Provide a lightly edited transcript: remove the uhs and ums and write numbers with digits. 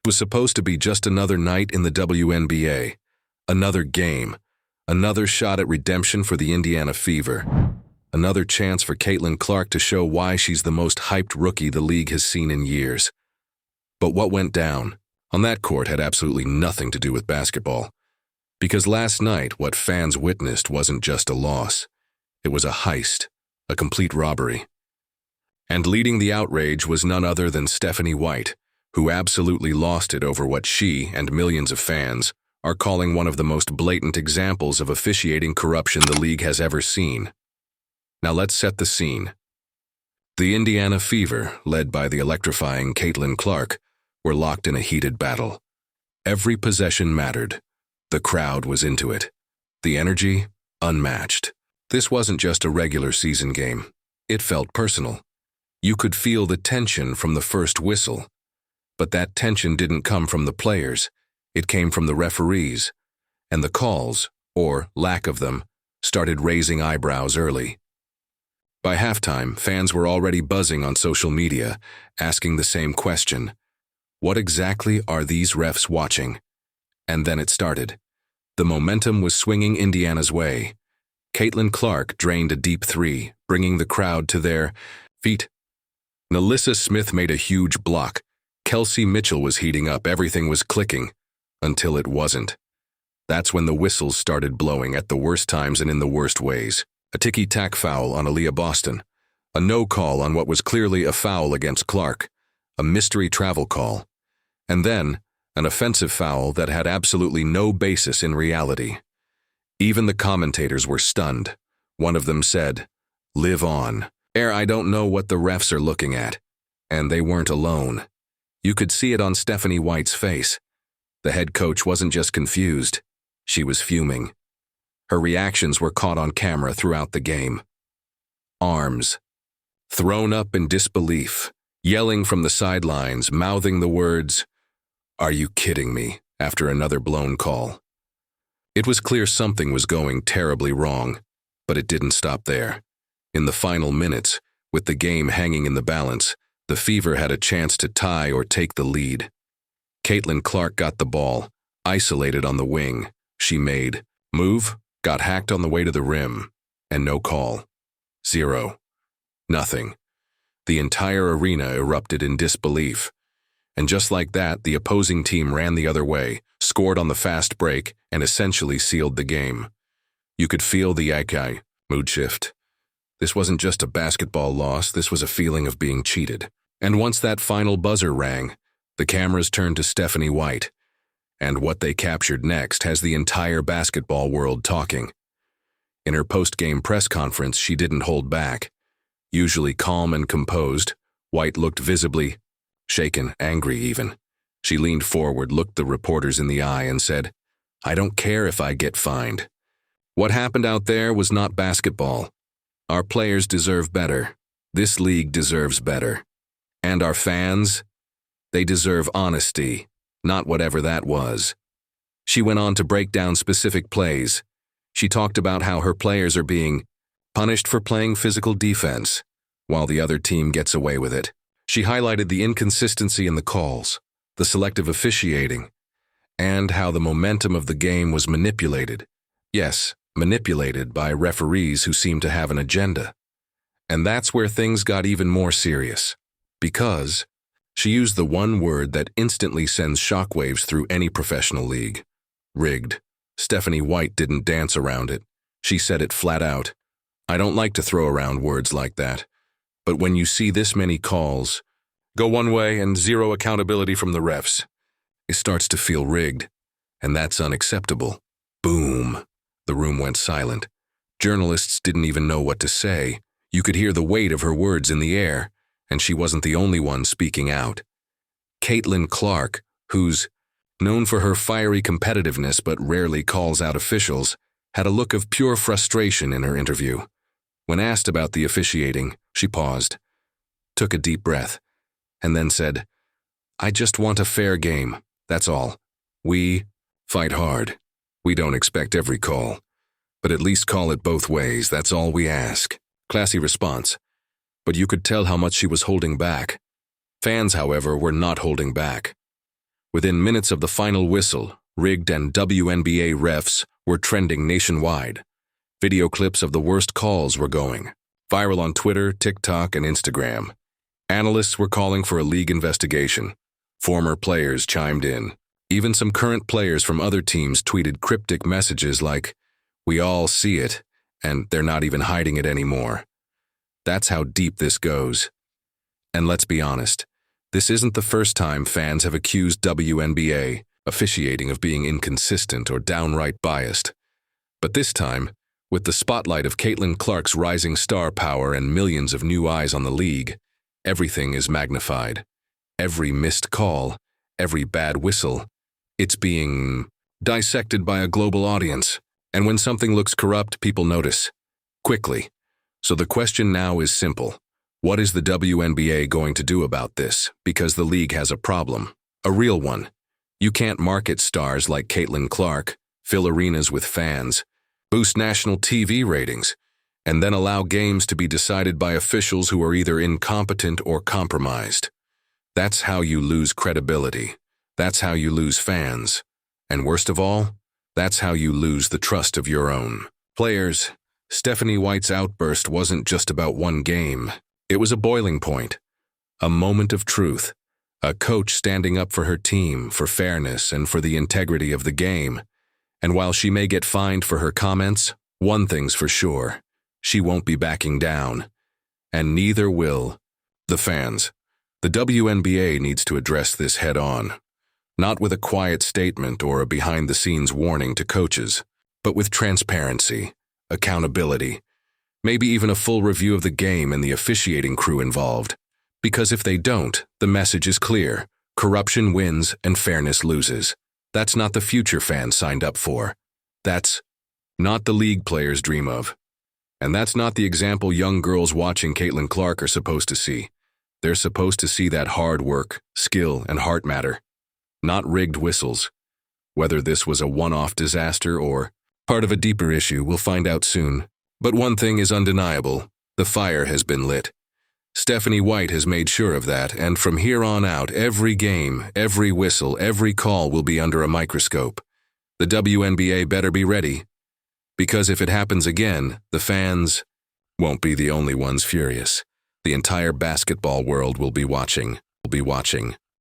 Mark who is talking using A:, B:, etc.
A: was supposed to be just another night in the WNBA, another game, another shot at redemption for the Indiana Fever, another chance for Caitlin Clark to show why she's the most hyped rookie the league has seen in years. But what went down on that court had absolutely nothing to do with basketball. Because last night, what fans witnessed wasn't just a loss. It was a heist, a complete robbery. And leading the outrage was none other than Stephanie White, who absolutely lost it over what she and millions of fans are calling one of the most blatant examples of officiating corruption the league has ever seen. Now let's set the scene. The Indiana Fever, led by the electrifying Caitlin Clark, were locked in a heated battle. Every possession mattered. The crowd was into it. The energy, unmatched. This wasn't just a regular season game. It felt personal. You could feel the tension from the first whistle. But that tension didn't come from the players. It came from the referees. And the calls, or lack of them, started raising eyebrows early. By halftime, fans were already buzzing on social media, asking the same question. What exactly are these refs watching? And then it started. The momentum was swinging Indiana's way. Caitlin Clark drained a deep three, bringing the crowd to their feet. Nalissa Smith made a huge block. Kelsey Mitchell was heating up, everything was clicking. Until it wasn't. That's when the whistles started blowing at the worst times and in the worst ways. A ticky-tack foul on Aaliyah Boston. A no call on what was clearly a foul against Clark. A mystery travel call. And then, an offensive foul that had absolutely no basis in reality. Even the commentators were stunned. One of them said, "Live on. I don't know what the refs are looking at." And they weren't alone. You could see it on Stephanie White's face. The head coach wasn't just confused. She was fuming. Her reactions were caught on camera throughout the game. Arms thrown up in disbelief, yelling from the sidelines, mouthing the words, "Are you kidding me?" after another blown call. It was clear something was going terribly wrong, but it didn't stop there. In the final minutes, with the game hanging in the balance, the Fever had a chance to tie or take the lead. Caitlin Clark got the ball, isolated on the wing. She made move, got hacked on the way to the rim, and no call. Zero. Nothing. The entire arena erupted in disbelief. And just like that, the opposing team ran the other way, scored on the fast break, and essentially sealed the game. You could feel the mood shift. This wasn't just a basketball loss, this was a feeling of being cheated. And once that final buzzer rang, the cameras turned to Stephanie White. And what they captured next has the entire basketball world talking. In her post-game press conference, she didn't hold back. Usually calm and composed, White looked visibly shaken, angry even. She leaned forward, looked the reporters in the eye, and said, "I don't care if I get fined. What happened out there was not basketball. Our players deserve better. This league deserves better. And our fans, they deserve honesty, not whatever that was." She went on to break down specific plays. She talked about how her players are being punished for playing physical defense, while the other team gets away with it. She highlighted the inconsistency in the calls, the selective officiating, and how the momentum of the game was manipulated. Yes, manipulated by referees who seemed to have an agenda. And that's where things got even more serious. Because she used the one word that instantly sends shockwaves through any professional league. Rigged. Stephanie White didn't dance around it. She said it flat out. I don't like to throw around words like that. But when you see this many calls, go one way and zero accountability from the refs, it starts to feel rigged. And that's unacceptable. Boom. The room went silent. Journalists didn't even know what to say. You could hear the weight of her words in the air, and she wasn't the only one speaking out. Caitlin Clark, who's known for her fiery competitiveness but rarely calls out officials, had a look of pure frustration in her interview. When asked about the officiating, she paused, took a deep breath, and then said, "I just want a fair game, that's all. We fight hard. We don't expect every call. But at least call it both ways, that's all we ask." Classy response. But you could tell how much she was holding back. Fans, however, were not holding back. Within minutes of the final whistle, rigged and WNBA refs were trending nationwide. Video clips of the worst calls were going viral on Twitter, TikTok, and Instagram. Analysts were calling for a league investigation. Former players chimed in. Even some current players from other teams tweeted cryptic messages like, "We all see it, and they're not even hiding it anymore." That's how deep this goes. And let's be honest, this isn't the first time fans have accused WNBA officiating of being inconsistent or downright biased. But this time, with the spotlight of Caitlin Clark's rising star power and millions of new eyes on the league, everything is magnified. Every missed call, every bad whistle, it's being dissected by a global audience. And when something looks corrupt, people notice quickly. So the question now is simple. What is the WNBA going to do about this? Because the league has a problem, a real one. You can't market stars like Caitlin Clark, fill arenas with fans, boost national TV ratings, and then allow games to be decided by officials who are either incompetent or compromised. That's how you lose credibility. That's how you lose fans. And worst of all, that's how you lose the trust of your own players. Stephanie White's outburst wasn't just about one game. It was a boiling point, a moment of truth, a coach standing up for her team, for fairness, and for the integrity of the game. And while she may get fined for her comments, one thing's for sure, she won't be backing down. And neither will the fans. The WNBA needs to address this head-on, not with a quiet statement or a behind-the-scenes warning to coaches, but with transparency, accountability, maybe even a full review of the game and the officiating crew involved. Because if they don't, the message is clear. Corruption wins and fairness loses. That's not the future fans signed up for. That's not the league players dream of. And that's not the example young girls watching Caitlin Clark are supposed to see. They're supposed to see that hard work, skill, and heart matter, not rigged whistles. Whether this was a one-off disaster or part of a deeper issue, we'll find out soon. But one thing is undeniable. The fire has been lit. Stephanie White has made sure of that, and from here on out, every game, every whistle, every call will be under a microscope. The WNBA better be ready, because if it happens again, the fans won't be the only ones furious. The entire basketball world will be watching.